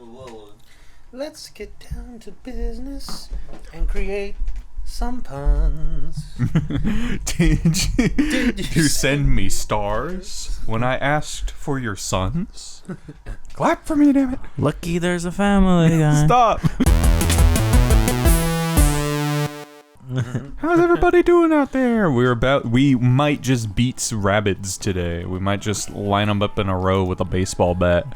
whoa. Let's get down to business and create some puns. Did you send me stars when I asked for your sons? Clap for me, damn it. Lucky there's a family guy. Stop. How's everybody doing out there? We might just beat RABBIDS today. We might just line them up in a row with a baseball bat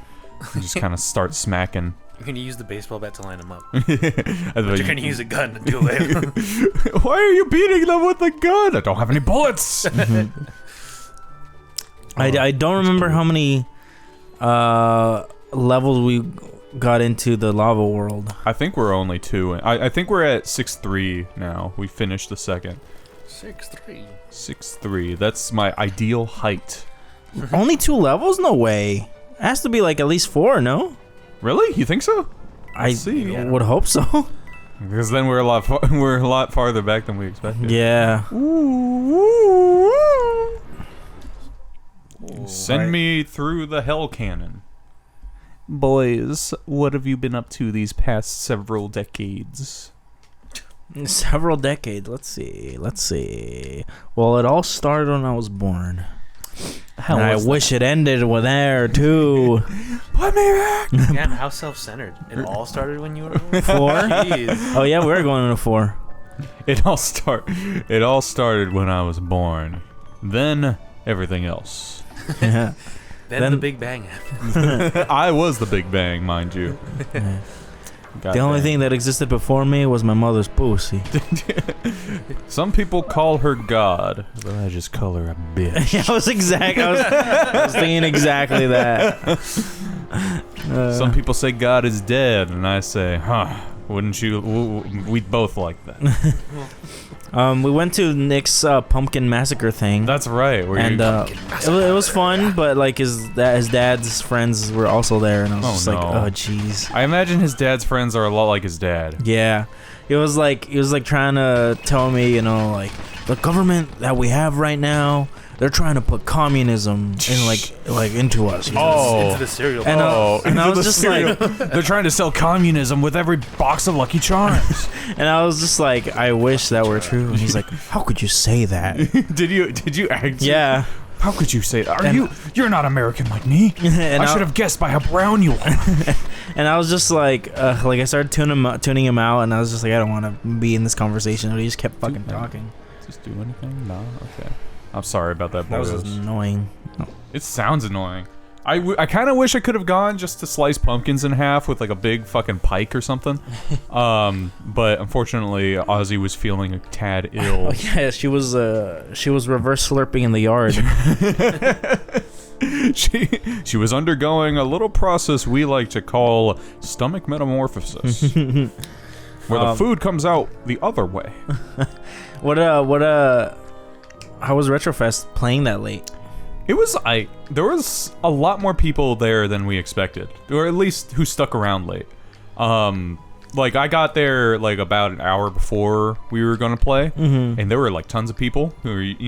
and just kind of start smacking. You're gonna use the baseball bat to line them up. But You're gonna use a gun to do it. Why are you beating them with a gun? I don't have any bullets. I don't remember how many levels we got into the lava world. I think we're only 2. I think we're at 6-3 now. We finished the second. 6-3. 6-3. That's my ideal height. Only 2 levels? No way. It has to be like at least 4, no? Really? You think so? I see. would hope so. Because then we're a lot farther back than we expected. Yeah. Send me through the hell cannon. Boys, what have you been up to these past several decades? Several decades. Let's see. Well, it all started when I was born. And I wish it ended with there too. Put me back. Man, how self-centered. It all started when you were 4? Jeez. Oh yeah, we're going into 4. It all started when I was born. Then everything else. Yeah. Then the Big Bang happened. I was the Big Bang, mind you. The only thing that existed before me was my mother's pussy. Some people call her God, but I just call her a bitch. Yeah, I was thinking exactly that. Some people say God is dead, and I say, huh, wouldn't you? We'd both like that. We went to Nick's pumpkin massacre thing. That's right. And it was fun, but like his dad's friends were also there, and I was like, oh jeez. I imagine his dad's friends are a lot like his dad. Yeah, he was like trying to tell me, you know, like the government that we have right now, they're trying to put communism in like into us. Into the cereal. And I was just like, they're trying to sell communism with every box of Lucky Charms. And I was just like, I wish that were true. And he's like, how could you say that? Did you actually? Yeah. How could you say that? You're not American like me. I should have guessed by how brown you are. And I was just like I started tuning him out, and I was just like, I don't want to be in this conversation. But he just kept fucking talking. Just do anything? No? Okay. I'm sorry about that, boys. That was annoying. It sounds annoying. I kind of wish I could have gone just to slice pumpkins in half with like a big fucking pike or something. But unfortunately, Ozzy was feeling a tad ill. Oh yeah, she was reverse slurping in the yard. She was undergoing a little process we like to call stomach metamorphosis, where the food comes out the other way. How was Retrofest playing that late? It was there was a lot more people there than we expected, or at least who stuck around late. Like I got there like about an hour before we were gonna play, and there were like tons of people who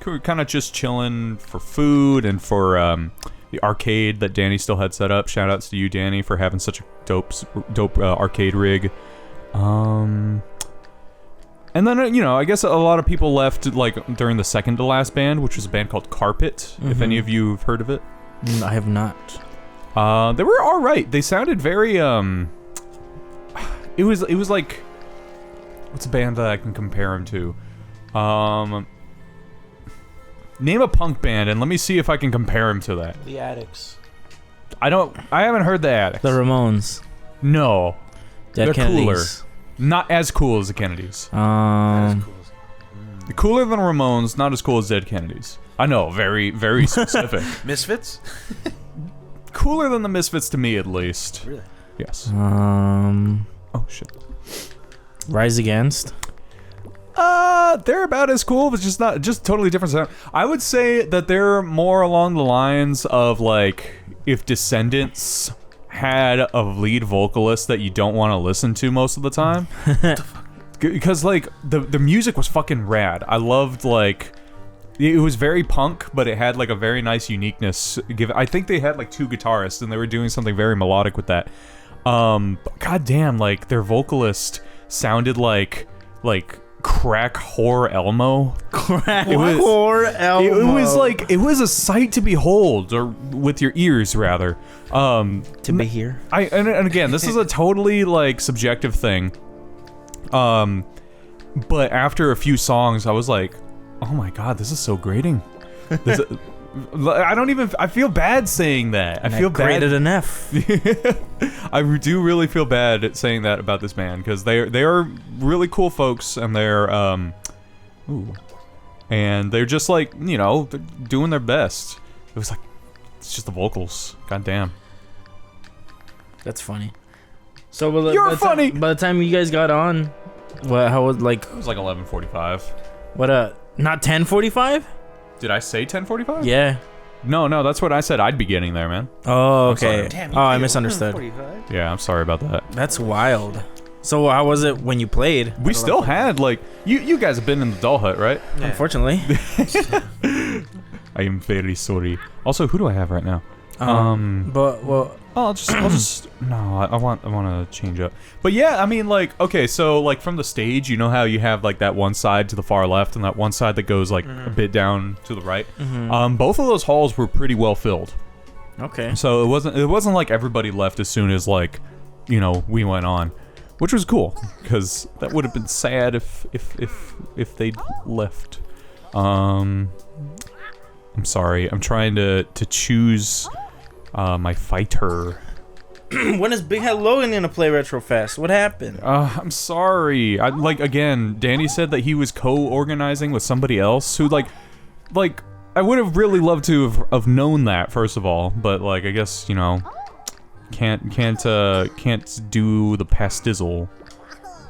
were kind of just chilling for food and for the arcade that Danny still had set up. Shout outs to you, Danny, for having such a dope arcade rig. And then, I guess a lot of people left, like, during the second to last band, which was a band called Carpet, if any of you have heard of it. I have not. They were alright. They sounded very, it was like, what's a band that I can compare them to? Name a punk band, and let me see if I can compare them to that. The Addicts. I haven't heard the Addicts. The Ramones. No. Dead They're Kennedys. cooler. Not as cool as the Kennedys. Cooler than Ramones, not as cool as Dead Kennedys. I know, very, very specific. Misfits? Cooler than the Misfits to me, at least. Really? Yes. Oh, shit. Rise Against? They're about as cool, but just totally different sound. I would say that they're more along the lines of, like, if Descendants had a lead vocalist that you don't want to listen to most of the time. Because, like, the music was fucking rad. I loved, like, it was very punk, but it had, like, a very nice uniqueness. I think they had, like, 2 guitarists, and they were doing something very melodic with that. But goddamn, like their vocalist sounded like crack whore Elmo. Crack whore Elmo. It was like it was a sight to behold, or with your ears rather. To be here. And again, this is a totally like subjective thing. But after a few songs, I was like, oh my god, this is so grating. I feel bad saying that. I feel bad. Graded an F. I do really feel bad at saying that about this band, because they are really cool folks, and they're and they're just like, you know, they're doing their best. It was like, it's just the vocals. God damn. That's funny. So You're funny. By the time you guys got on, how was like? It was like 11:45. What not 10:45? Did I say 10:45? Yeah. No, that's what I said. I'd be getting there, man. Oh, okay. Damn, I misunderstood. 45? Yeah, I'm sorry about that. That's wild. So how was it when you played? We still had like you guys have been in the Doll Hut, right? Yeah. Unfortunately. I am very sorry. Also, who do I have right now? But well. Oh, I'll just no. I want to change up. But yeah, I mean, like, okay, so like from the stage, you know how you have like that one side to the far left and that one side that goes like a bit down to the right. Both of those halls were pretty well filled. Okay. So it wasn't like everybody left as soon as like, you know, we went on, which was cool because that would have been sad if they left. I'm sorry. I'm trying to choose. My fighter. When is Big Head Logan gonna play Retrofest? What happened? I'm sorry. Again, Danny said that he was co-organizing with somebody else who like I would have really loved to have known that, first of all, but like I guess, you know, can't do the pastizzle,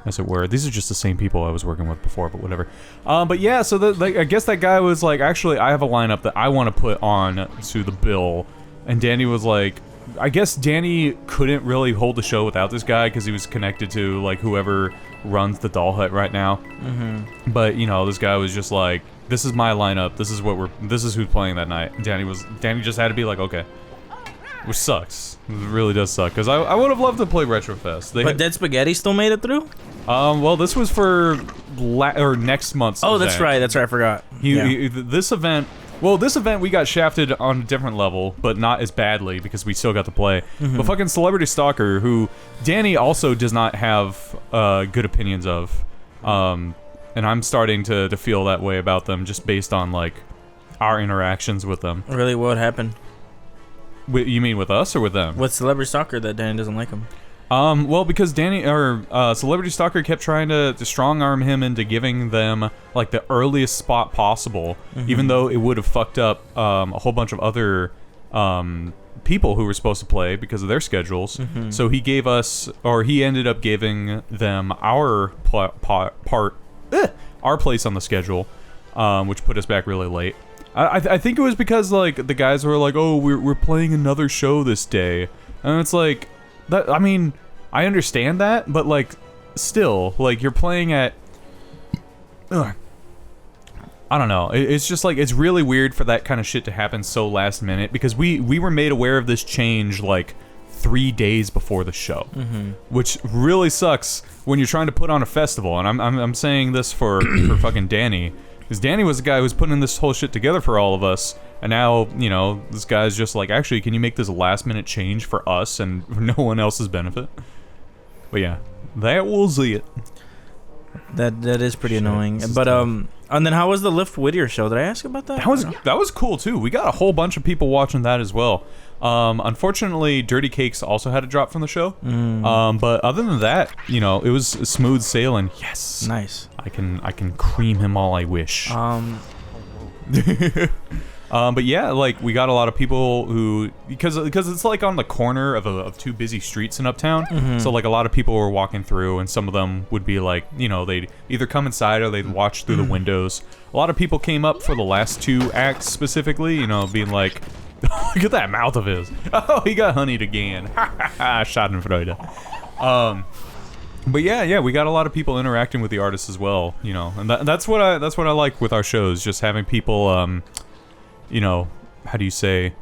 as it were. These are just the same people I was working with before, but whatever. But yeah, so I guess that guy was like, actually, I have a lineup that I want to put on to the bill. And Danny was like, I guess Danny couldn't really hold the show without this guy because he was connected to like whoever runs the Doll Hut right now. But you know, this guy was just like, this is my lineup. This is who's playing that night. And Danny just had to be like, okay, which sucks. It really does suck because I would have loved to play Retrofest. But Dead Spaghetti still made it through. Well, this was for next month's. Oh, event. that's right. I forgot. This event. Well, this event we got shafted on a different level, but not as badly because we still got to play. But fucking Celebrity Stalker, who Danny also does not have good opinions of, and I'm starting to feel that way about them just based on like our interactions with them. Really, what happened? You mean with us or with them? With Celebrity Stalker that Danny doesn't like him. Well, because Celebrity Stalker kept trying to strong arm him into giving them like the earliest spot possible, even though it would have fucked up a whole bunch of other people who were supposed to play because of their schedules. So he ended up giving them our our place on the schedule, which put us back really late. I think it was because like the guys were like, oh, we're playing another show this day, and it's like. I mean, I understand that, but like, still, like you're playing at. I don't know. It's just like it's really weird for that kind of shit to happen so last minute because we were made aware of this change like 3 days before the show, which really sucks when you're trying to put on a festival. And I'm saying this for fucking Danny, because Danny was the guy who was putting this whole shit together for all of us. And now, you know, this guy's just like, actually, can you make this a last-minute change for us and for no one else's benefit? But yeah, that was it. That is pretty annoying. But and then how was the Lift Whittier show? Did I ask about that? That was cool too. We got a whole bunch of people watching that as well. Unfortunately, Dirty Cakes also had to drop from the show. But other than that, you know, it was smooth sailing. Yes, nice. I can cream him all I wish. But yeah, like we got a lot of people who because it's like on the corner of two busy streets in Uptown. So like a lot of people were walking through, and some of them would be like, you know, they'd either come inside or they'd watch through the windows. A lot of people came up for the last two acts specifically, you know, being like, look at that mouth of his. Oh, he got honeyed again. Schadenfreude. But yeah, we got a lot of people interacting with the artists as well, you know, and that's what I like with our shows, just having people, you know, how do you say?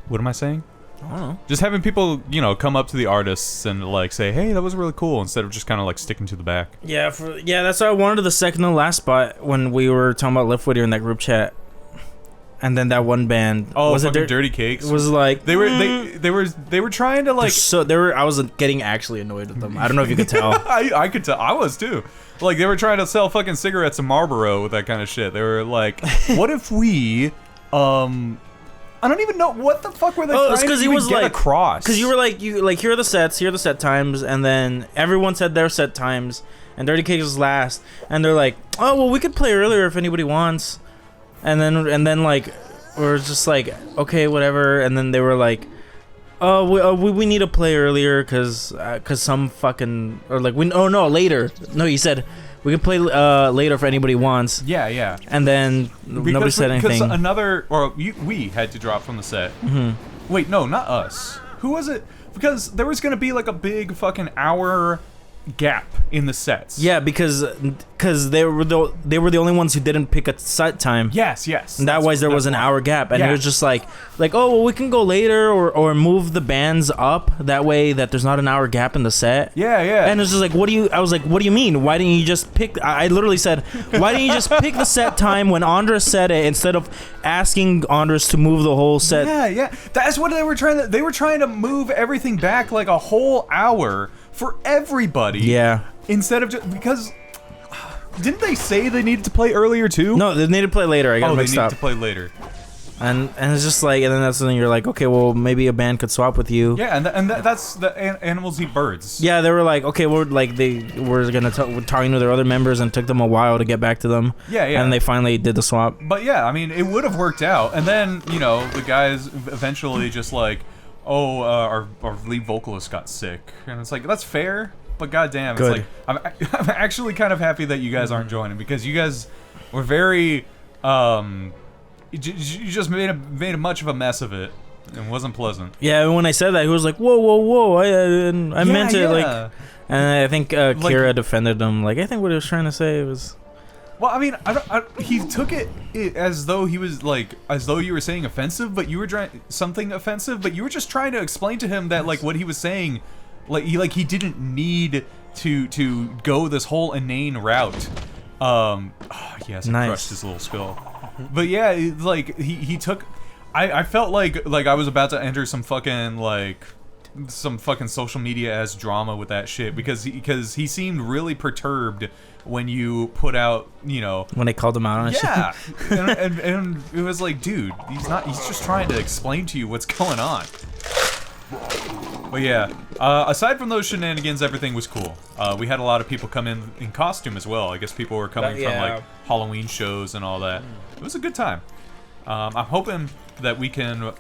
What am I saying? I don't know. Just having people, you know, come up to the artists and like say, "Hey, that was really cool," instead of just kind of like sticking to the back. Yeah, that's why I wanted the second to last spot when we were talking about Lift With You in that group chat. And then that one band, was it Dirty Cakes? Was like they were trying to like I was getting actually annoyed with them. I don't know if you could tell. I could tell. I was too. Like they were trying to sell fucking cigarettes and Marlboro with that kind of shit. They were like, "What if we I don't even know what the fuck were they trying to even get across." Because you were like, here are the set times, and then everyone said their set times, and Dirty Cakes was last, and they're like, "Oh well, we could play earlier if anybody wants," and then like we're just like, okay, whatever, and then they were like, "Oh, we need to play earlier because some fucking or like later." No, you said. We can play later if anybody wants. Yeah. And then nobody said anything. Because we had to drop from the set. Mm-hmm. Wait, no, not us. Who was it? Because there was going to be like a big fucking hour gap in the sets. Yeah, because they were the only ones who didn't pick a set time. Yes. And that was there was an hour gap, and it was just like oh well, we can go later or move the bands up that way that there's not an hour gap in the set. Yeah. And it's just like, I was like, what do you mean? Why didn't you just pick? I literally said, why didn't you just pick the set time when Andres said it instead of asking Andres to move the whole set? Yeah. That's what they were trying to. They were trying to move everything back like a whole hour for everybody. Yeah. Instead of just because didn't they say they needed to play earlier too? No, they needed to play later. I got mixed up. They needed to play later. And it's just like, and then that's when you're like, okay, well maybe a band could swap with you. Yeah, and that's the Animals Eat Birds. Yeah, they were like, okay, we're talking to their other members, and it took them a while to get back to them. Yeah. And they finally did the swap. But yeah, I mean, it would have worked out. And then the guys eventually just like, our lead vocalist got sick, and it's like that's fair. But goddamn, Good. It's like I'm actually kind of happy that you guys aren't joining because you guys were very you just made a much of a mess of it and wasn't pleasant. Yeah, when I said that, he was like, whoa, I meant it like, and I think Kira defended him. Like, I think what he was trying to say was. Well, I mean, he took it as though he was as though you were saying offensive, but you were something offensive, but you were just trying to explain to him that like what he was saying. He didn't need to go this whole inane route. Yes, nice. I crushed his little skull. But yeah, he took. I felt like I was about to enter some fucking social media ass drama with that shit because he seemed really perturbed when you put out when they called him out on shit. and it was like, dude, he's just trying to explain to you what's going on. But yeah, aside from those shenanigans, everything was cool. We had a lot of people come in costume as well. I guess people were coming from like Halloween shows and all that. It was a good time. I'm hoping that we can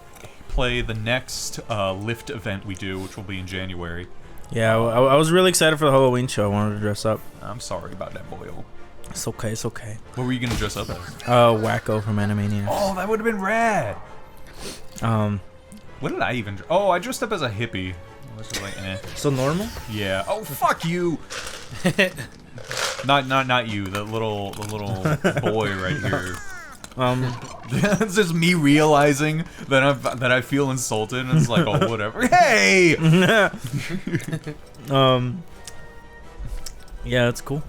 play the next Lift event we do, which will be in January. Yeah, I was really excited for the Halloween show. I wanted to dress up. I'm sorry about that, boyo. It's okay. What were you gonna dress up as? Wacko from Animaniacs. Oh, that would have been rad. What did I even? I dressed up as a hippie. I was just like, eh. So normal? Yeah. Oh, fuck you. not you. The little boy right here. It's just me realizing that I feel insulted, and it's like, oh, whatever. Hey. Yeah, it's cool.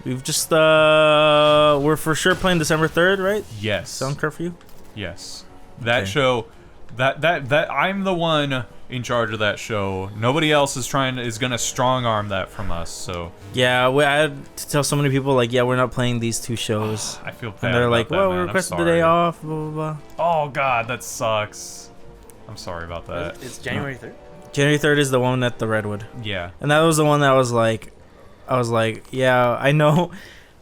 We've just we're for sure playing December 3rd, right? Yes. Sound curfew. Yes. That show. That I'm the one in charge of that show. Nobody else is gonna strong arm that from us. So yeah, I had to tell so many people like, yeah, we're not playing these two shows. I feel bad. And they're like, well, we man. requested the day off. Blah blah blah. Oh god, that sucks. I'm sorry about that. It's January 3rd. January 3rd is the one at the Redwood. Yeah. And that was the one that I was like, yeah, I know.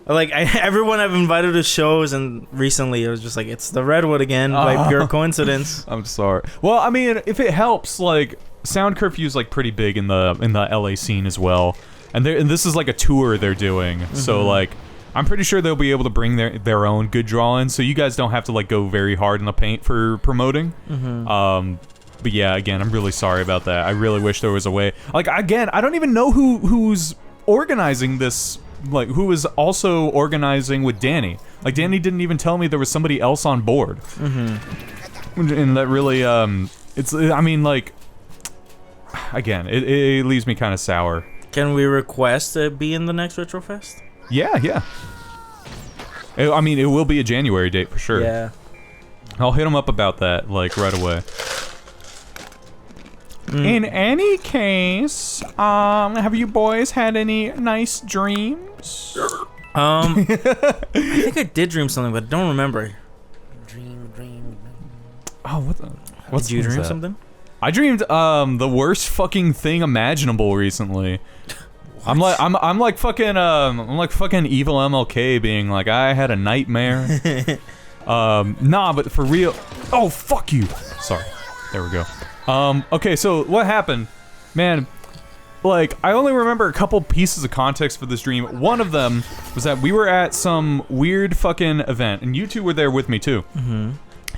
Like everyone I've invited to shows, and recently it was just like, it's the Redwood again by pure coincidence. I'm sorry. Well, I mean, if it helps, like Sound Curfew is like pretty big in the LA scene as well, and this is like a tour they're doing. Mm-hmm. So like, I'm pretty sure they'll be able to bring their own good draw in, so you guys don't have to like go very hard in the paint for promoting. Mm-hmm. But yeah, again, I'm really sorry about that. I really wish there was a way. Like again, I don't even know who's organizing this. Like, who was also organizing with Danny. Like, Danny didn't even tell me there was somebody else on board. Mm-hmm. And that really It's, I mean, like, again, it leaves me kind of sour. Can we request to be in the next Retrofest? Yeah. I mean, it will be a January date for sure. Yeah. I'll hit him up about that, like, right away. In any case, have you boys had any nice dreams? I think I did dream something, but I don't remember. Dream. Oh, what the? Did you dream something? I dreamed the worst fucking thing imaginable recently. I'm like fucking evil MLK being like, I had a nightmare. Nah, but for real. Oh, fuck you. Sorry. There we go. Okay, so what happened? Man, like, I only remember a couple pieces of context for this dream. One of them was that we were at some weird fucking event, and you two were there with me too. Mm-hmm.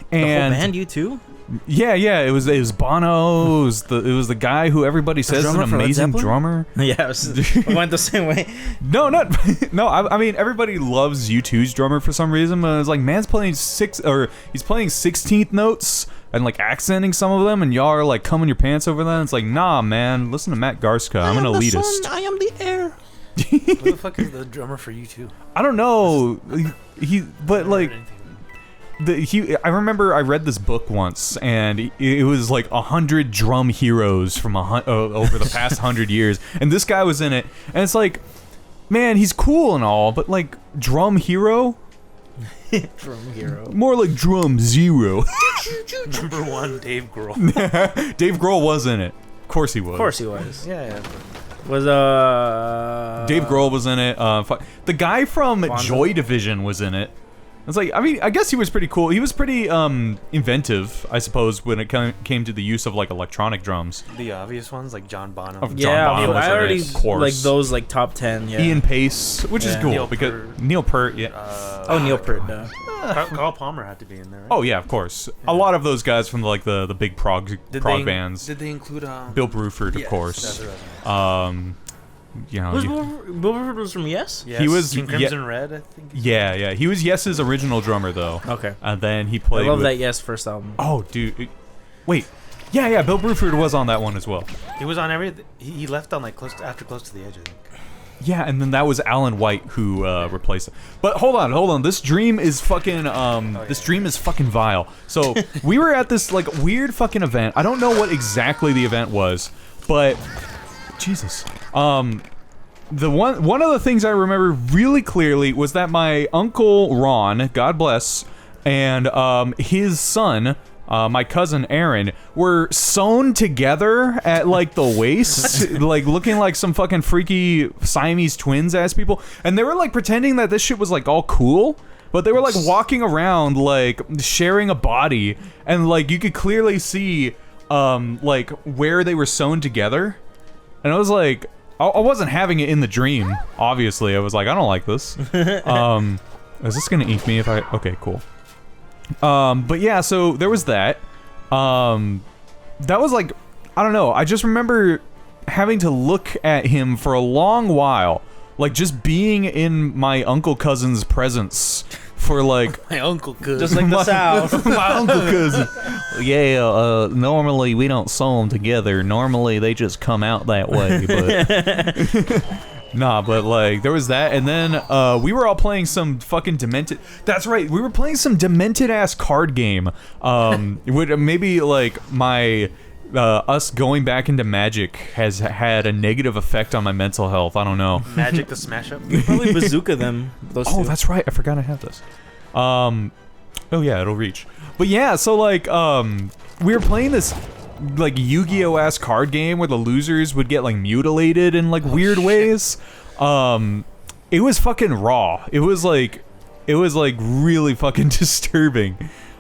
The whole band, you too? Yeah, it was Bono. It was the guy who everybody says is an amazing drummer. Yeah, I went the same way. No. I mean, everybody loves U2's drummer for some reason. But it's like, man's playing he's playing 16th notes and like accenting some of them, and y'all are like coming your pants over that. It's like, nah, man, listen to Matt Garska. I'm an elitist. I am the air. Who the fuck is the drummer for U2? I don't know. But like. I remember I read this book once, and it was like 100 drum heroes from over the past 100 years, and this guy was in it, and it's like, man, he's cool and all, but like, drum hero? Drum hero. More like drum zero. Number one, Dave Grohl. Dave Grohl was in it. Of course he was. Of course he was. Yeah. Was Dave Grohl was in it. The guy from Joy Division was in it. It's like, I mean, I guess he was pretty cool. He was pretty inventive, I suppose, when it came to the use of like electronic drums. The obvious ones, like John Bonham. I already like those like top 10. Yeah. Ian Pace, which is cool Neil Peart. Yeah. Neil Peart. Carl Palmer had to be in there. Right? Oh yeah, of course. Yeah. A lot of those guys from like the big prog bands. Did they include Bill Bruford, of course. You know, Bill Bruford was from Yes? He was King Crimson Red, I think. Yeah. He was Yes's original drummer, though. Okay. And then he played. I love that Yes first album. Oh, dude. Wait. Yeah. Bill Bruford was on that one as well. He was on every. He left on like close to the Edge, I think. Yeah, and then that was Alan White who replaced it. But hold on. This dream is fucking. This dream is fucking vile. So we were at this like weird fucking event. I don't know what exactly the event was, but. Jesus. The one of the things I remember really clearly was that my uncle Ron, God bless, and his son, my cousin Aaron, were sewn together at like the waist, like looking like some fucking freaky Siamese twins ass people, and they were like pretending that this shit was like all cool. But they were like walking around like sharing a body, and like you could clearly see like where they were sewn together. And I was like, I wasn't having it in the dream, obviously. I was like, I don't like this. Is this gonna ink me if I... Okay, cool. But yeah, so there was that. That was like, I don't know. I just remember having to look at him for a long while. Like, just being in my uncle cousin's presence for like... My uncle cousin. Just like the South. My uncle cousin. Yeah, normally we don't sew them together. Normally they just come out that way, but... Nah, but like, there was that, and then we were all playing some fucking demented... That's right, we were playing some demented-ass card game. Maybe like my... us going back into Magic has had a negative effect on my mental health. I don't know. Magic the Smash Up? You probably bazooka them. Those two. That's right. I forgot I have this. Oh yeah, it'll reach. But yeah, so like we were playing this like Yu-Gi-Oh ass card game where the losers would get like mutilated in like weird ways. It was fucking raw. It was like really fucking disturbing.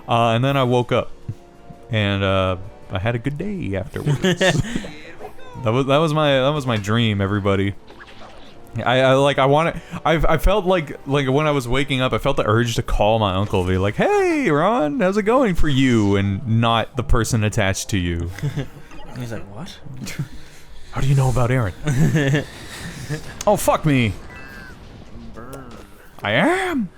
And then I woke up and I had a good day afterwards. that was my dream, everybody. I felt like when I was waking up, I felt the urge to call my uncle, be like, "Hey, Ron, how's it going for you?" and not the person attached to you. And he's like, "What? How do you know about Aaron?" Oh, fuck me. Burn. I am.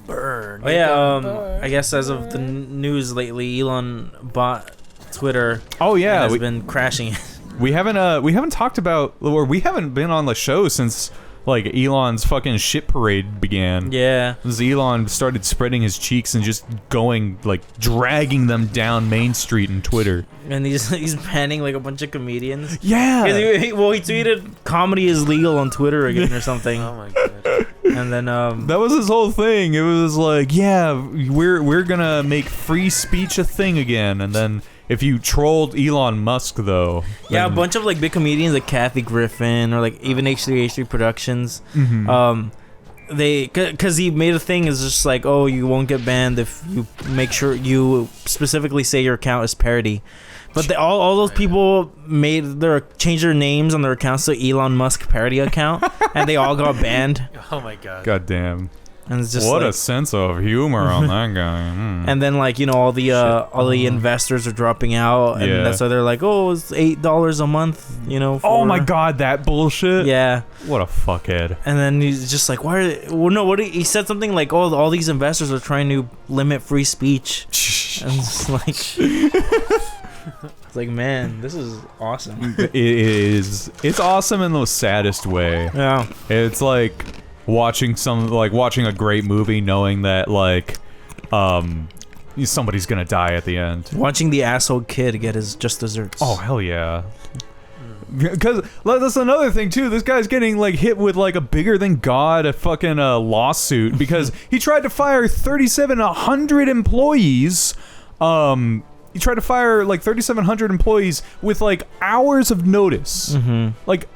Burn. Oh yeah, I guess as of the news lately, Elon bought Twitter. Oh yeah, has been crashing. we haven't talked about, or we haven't been on the show since like Elon's fucking shit parade began. Yeah. As Elon started spreading his cheeks and just going like dragging them down Main Street in Twitter. And he's banning like a bunch of comedians. Yeah. He tweeted comedy is legal on Twitter again or something. Oh my god. And then that was his whole thing. It was like, yeah, we're gonna make free speech a thing again. And then if you trolled Elon Musk though, yeah, a then, bunch of like big comedians like Kathy Griffin or like even H3H3 Productions. Because he made a thing is just like, oh, you won't get banned if you make sure you specifically say your account is parody. But all those people changed their names on their accounts to Elon Musk parody account, and they all got banned. Oh my god. God damn. And it's just What like, a sense of humor on that guy. and then like all the investors are dropping out, and Yeah. that's why they're like, oh, it's $8 a month, Oh my god, that bullshit. Yeah. What a fuckhead. And then he's just like, he said something like, oh, all these investors are trying to limit free speech. And it's like, it's like, man, this is awesome. It is. It's awesome in the saddest way. Yeah. It's like watching a great movie knowing that like somebody's gonna die at the end. Watching the asshole kid get his just desserts. Oh hell yeah. Because that's another thing too. This guy's getting like hit with like a bigger than God a fucking lawsuit because he tried to fire 3,700 employees. He tried to fire like 3,700 employees with like hours of notice. Like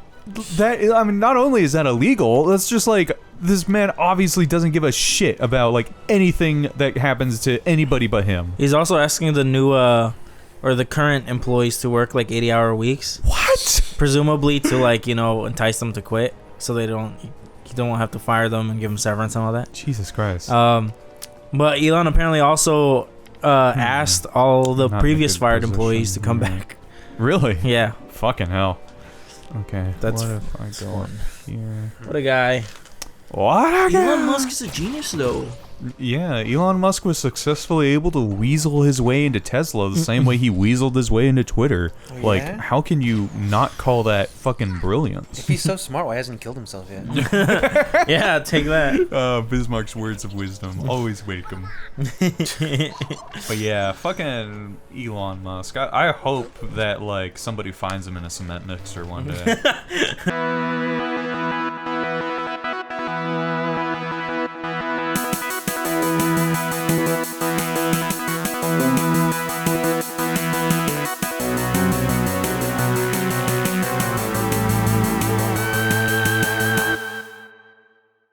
that. I mean, not only is that illegal, that's just like this man obviously doesn't give a shit about like anything that happens to anybody but him. He's also asking the new or the current employees to work like 80-hour weeks. What? Presumably to like entice them to quit, so you don't have to fire them and give them severance and all that. Jesus Christ. But Elon apparently also asked all the Not in a previous good fired employees to position. come back. Really? Yeah. Fucking hell. Okay. That's what if I go up here? What a guy. What a guy? Elon Musk is a genius though. Yeah, Elon Musk was successfully able to weasel his way into Tesla the same way he weaseled his way into Twitter. Oh, Like, yeah? how can you not call that fucking brilliance? If he's so smart, why hasn't he killed himself yet? Yeah, take that. Bismarck's words of wisdom, always welcome. But yeah, fucking Elon Musk. I hope that, like, somebody finds him in a cement mixer one day.